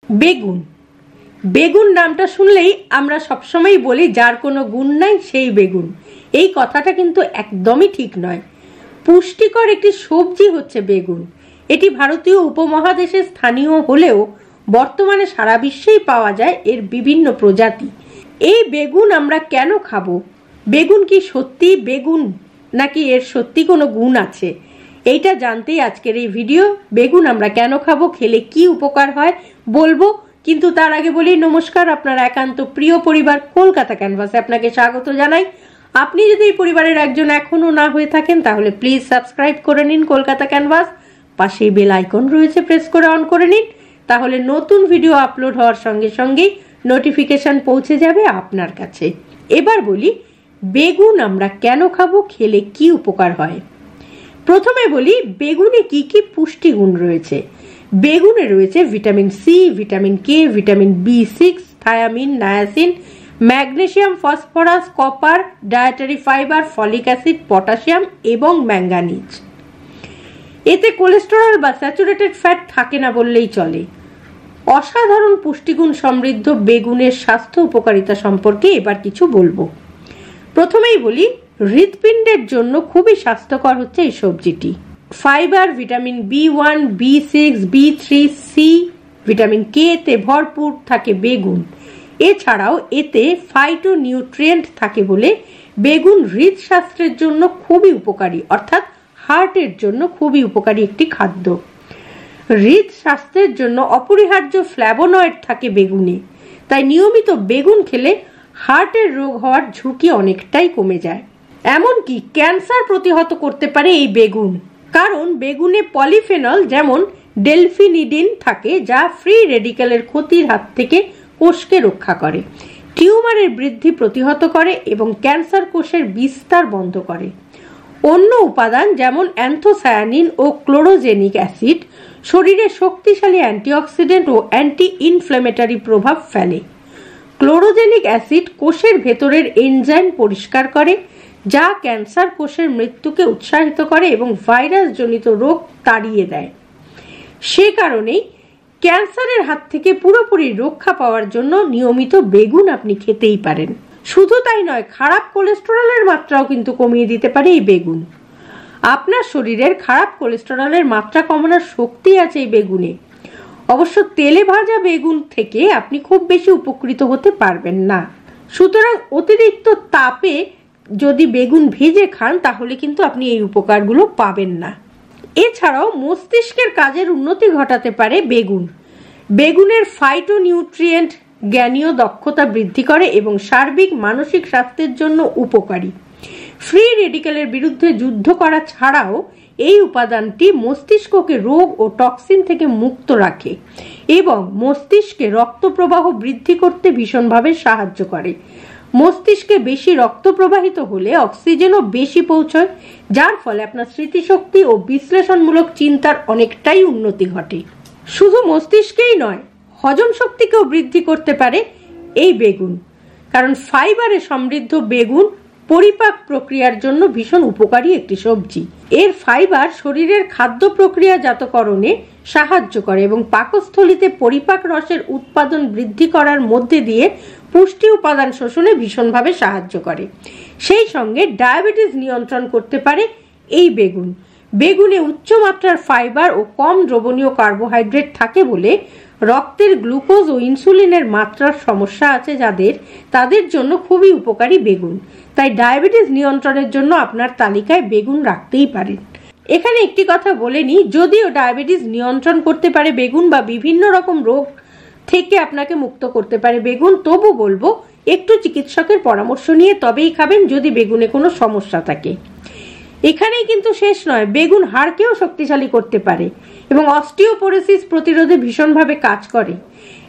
বেগুন বেগুন নামটা শুনলেই আমরা সবসময় বলি যার কোনো গুণ নাই সেই বেগুন। এই কথাটা কিন্তু একদমই ঠিক নয়। পুষ্টিকর একটি সবজি হচ্ছে বেগুন। এটি ভারতীয় উপমহাদেশে স্থানীয় হলেও বর্তমানে সারা বিশ্বেই পাওয়া যায় এর বিভিন্ন প্রজাতি। এই বেগুন আমরা কেন খাবো? বেগুন কি সত্যি বেগুন, নাকি এর সত্যি কোনো গুণ আছে? এইটা জানতেই আজকের এই ভিডিও। বেগুন আমরা কেন খাবো, খেলে কি উপকার হয় বলবো, কিন্তু তার আগে বলি নমস্কার। আপনার একান্ত প্রিয় পরিবার কলকাতা ক্যানভাসে আপনাকে স্বাগত জানাই। আপনি যদি এই পরিবারের একজন এখনো না হয়ে থাকেন তাহলে প্লিজ সাবস্ক্রাইব করে নিন কলকাতা ক্যানভাস। পাশেই বেল আইকন রয়েছে, প্রেস করে অন করে নিন, তাহলে নতুন ভিডিও আপলোড হওয়ার সঙ্গে সঙ্গেই নোটিফিকেশন পৌঁছে যাবে আপনার কাছে। এবার বলি বেগুন আমরা কেন খাবো, খেলে কি উপকার হয়। প্রথমে বলি বেগুনে কি কি পুষ্টিগুণ রয়েছে। বেগুনে রয়েছে vitamin C, vitamin K, vitamin বি6, thiamine, niacin, magnesium, phosphorus, copper, dietary fibre, folic acid, potassium এবং ম্যাঙ্গানিজ। এতে কোলেস্টেরল বা স্যাচুরেটেড ফ্যাট থাকে না বললেই চলে। অসাধারণ পুষ্টিগুণ সমৃদ্ধ বেগুনের স্বাস্থ্য উপকারিতা সম্পর্কে এবার কিছু বলবো। প্রথমেই বলি হৃৎপিণ্ডের জন্য খুবই স্বাস্থ্যকর হচ্ছে এই সবজিটি। Fibre, vitamin B one, বি6, বি3, C, vitamin কে তে ভরপুর থাকে বেগুন। এছাড়াও এতে ফাইটোনিউট্রিয়েন্ট থাকে বলে বেগুন হৃদস্বাস্থ্যের জন্য খুবই উপকারী, অর্থাৎ হার্টের জন্য খুবই উপকারী একটি খাদ্য। হৃদস্বাস্থ্যের জন্য অপরিহার্য ফ্ল্যাভোনয়েড থাকে বেগুনে, তাই নিয়মিত বেগুন খেলে হার্টের রোগ হওয়ার ঝুঁকি অনেকটাই কমে যায়। এমনকি ক্যান্সার প্রতিহত করতে পারে এই বেগুন, কারণ বেগুনে পলিফেনল যেমন ডেলফিনিডিন থাকে, যা ফ্রি রেডিক্যালের ক্ষতির হাত থেকে কোষকে রক্ষা করে, টিউমারের বৃদ্ধি প্রতিহত করে এবং ক্যান্সার কোষের বিস্তার বন্ধ করে। অন্য উপাদান যেমন অ্যান্থোসায়ানিন ও ক্লোরোজেনিক অ্যাসিড শরীরে শক্তিশালী অ্যান্টিঅক্সিডেন্ট ও অ্যান্টি ইনফ্ল্যামেটরি প্রভাব ফেলে। ক্লোরোজেনিক অ্যাসিড কোষের ভেতরের এনজাইম পরিষ্কার করে, যা ক্যান্সার কোষের মৃত্যুকে উৎসাহিত করে এবং ভাইরাসজনিত রোগ তাড়িয়ে দেয়। সে কারণেই ক্যান্সারের হাত থেকে পুরোপুরি রক্ষা পাওয়ার জন্য নিয়মিত বেগুন আপনি খেতেই পারেন। শুধু তাই নয়, খারাপ কোলেস্টেরলের মাত্রাও কিন্তু কমিয়ে দিতে পারে এই বেগুন। আপনার শরীরের খারাপ কোলেস্টেরলের মাত্রা কমানোর শক্তি আছে এই বেগুনে। অবশ্য তেলে ভাজা বেগুন থেকে আপনি খুব বেশি উপকৃত হতে পারবেন না। সুতরাং অতিরিক্ত তাপে যদি বেগুন ভেজে খান তাহলে কিন্তু আপনি এই উপকারগুলো পাবেন না। এছাড়াও মস্তিষ্কের কাজের উন্নতি ঘটাতে পারে বেগুন। বেগুনের ফাইটোনিউট্রিয়েন্ট জ্ঞানীয় দক্ষতা বৃদ্ধি করে এবং সার্বিক মানসিক স্বাস্থ্যের জন্য উপকারী। ফ্রি রেডিক্যালের বিরুদ্ধে যুদ্ধ করা ছাড়াও এই উপাদানটি মস্তিষ্ককে রোগ ও টক্সিন থেকে মুক্ত রাখে এবং মস্তিষ্কে রক্ত প্রবাহ বৃদ্ধি করতে ভীষণভাবে সাহায্য করে। মস্তিষ্কে বেশি রক্ত প্রবাহিত হলে অক্সিজেনও বেশি পৌঁছয়, যার ফলে আপনার স্মৃতিশক্তি ও বিশ্লেষণমূলক চিন্তার অনেকটাই উন্নতি ঘটে। শুধু মস্তিষ্কেই নয়, হজম শক্তিকেও বৃদ্ধি করতে পারে এই বেগুন, কারণ ফাইবারে সমৃদ্ধ বেগুন পরিপাক প্রক্রিয়ার জন্য ভীষণ উপকারী একটি সবজি। এর ফাইবার শরীরের খাদ্য প্রক্রিয়াজাতকরণে সাহায্য করে এবং পাকস্থলীতে পরিপাক রসের উৎপাদন বৃদ্ধি করার মধ্যে দিয়ে পুষ্টি উপাদান শোষণে ভীষণভাবে সাহায্য করে। সেই সঙ্গে ডায়াবেটিস নিয়ন্ত্রণ করতে পারে এই বেগুন। বেগুনে উচ্চমাত্রার ফাইবার ও কম দ্রবণীয় কার্বোহাইড্রেট থাকে বলে রক্তের গ্লুকোজ ও ইনসুলিনের মাত্রার সমস্যা আছে যাদের, তাদের জন্য খুবই উপকারী বেগুন। তাই ডায়াবেটিস নিয়ন্ত্রণের জন্য আপনার তালিকায় বেগুন রাখতেই পারেন। এখানে একটি কথা বলে নিই, যদিও ডায়াবেটিস নিয়ন্ত্রণ করতে পারে বেগুন বা বিভিন্ন রকম রোগ থেকে আপনাকে মুক্ত করতে পারে বেগুন, তবু বলবো একটু চিকিৎসকের পরামর্শ নিয়ে তবেই খাবেন যদি বেগুনে কোনো সমস্যা থাকে। এখানেই কিন্তু শেষ নয়, বেগুন হাড়কেও শক্তিশালী করতে পারে এবং অস্টিওপোরোসিস প্রতিরোধে ভীষণভাবে কাজ করে।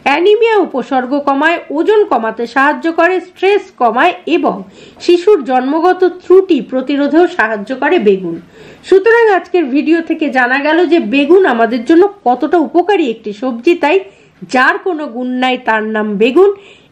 অ্যানিমিয়া উপসর্গ কমায়, ওজন কমাতে সাহায্য করে, স্ট্রেস কমায় এবং শিশুর জন্মগত ত্রুটি প্রতিরোধেও সাহায্য করে বেগুন। সুতরাং আজকের ভিডিও থেকে জানা গেল যে বেগুন আমাদের জন্য কতটা উপকারী একটি সবজি। তাই যার কোনো গুণ নাই তার নাম বেগুন,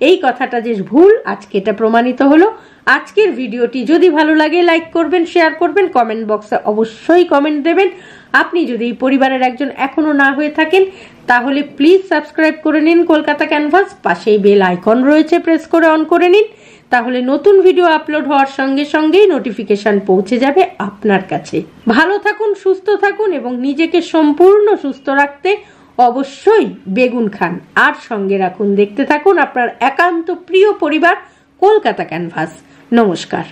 এই কথাটা যে ভুল আজকে এটা প্রমাণিত হলো। আজকের ভিডিওটি যদি ভালো লাগে লাইক করবেন, শেয়ার করবেন, কমেন্ট বক্সে অবশ্যই কমেন্ট দেবেন। আপনি যদি এই পরিবারের একজন এখনো না হয়ে থাকেন তাহলে প্লিজ সাবস্ক্রাইব করে নিন কলকাতা ক্যানভাস, পাশেই বেল আইকন রয়েছে, প্রেস করে অন করে নিন, তাহলে নতুন ভিডিও আপলোড হওয়ার সঙ্গে সঙ্গেই নোটিফিকেশন পৌঁছে যাবে আপনার কাছে। ভালো থাকুন, সুস্থ থাকুন এবং নিজেকে সম্পূর্ণ সুস্থ রাখতে অবশ্যই বেগুন খান। আর সঙ্গে রাখুন, দেখতে থাকুন আপনার একান্ত প্রিয় পরিবার কলকাতা ক্যানভাস। নমস্কার।